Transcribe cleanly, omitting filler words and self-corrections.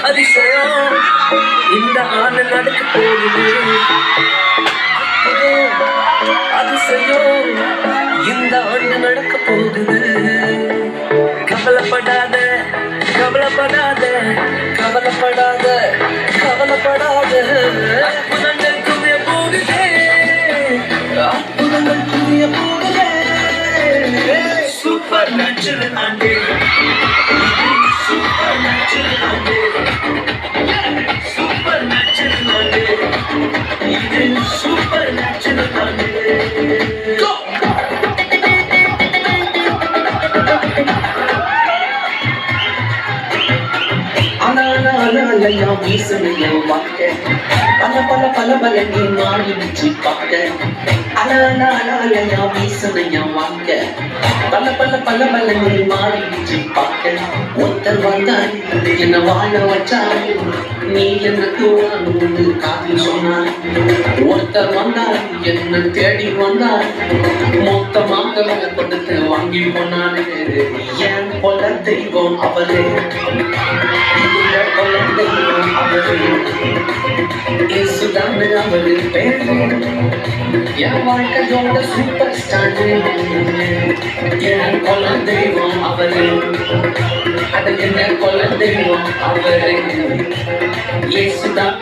அதிசயம் இந்த ஆண்டு நடக்க போகுது. அதிசயம் இந்த ஆண்டு நடக்க போகுது. கவலைப்படாத கவலைப்படாத கவலைப்படாத கவலைப்படாத. அற்புதங்கள் குவிய போகுதே, அற்புதங்கள் குவிய போகுதே. சூப்பர் நேச்சுரல் ஆண்டு, சூப்பர் நேச்சுரல் ஆண்டு, சூப்பர் நேச்சுரல் ஆண்டு, இது சூப்பர் நேச்சுரல் ஆண்டு. அலையா வீசனையா வாக்க பல பல பல பல நீ மாறி வச்சு பார்க்க. அலையா வீசனையா வாக்க பல பல பல பல நீ மாறி வச்சு பார்க்க. ஒருத்தர் வந்தார் என்ன வாழ வச்சார், நீ எனக்கு ஒன்று காதில் சொன்னார். ஒருத்தர் வந்தார் என்ன தேடி வந்தார், மொத்தமாக கொடுத்து வாங்கி போனாரு. ஏன் போல தெய்வம் அவரே, இயேசுதானே அவரு பேரு. என் வாழ்க்கையோட சூப்பர் ஸ்டார், என் கொல தெய்வம் அவரு. அது என்ன கொல தெய்வம் அவரு, இயேசுதான்.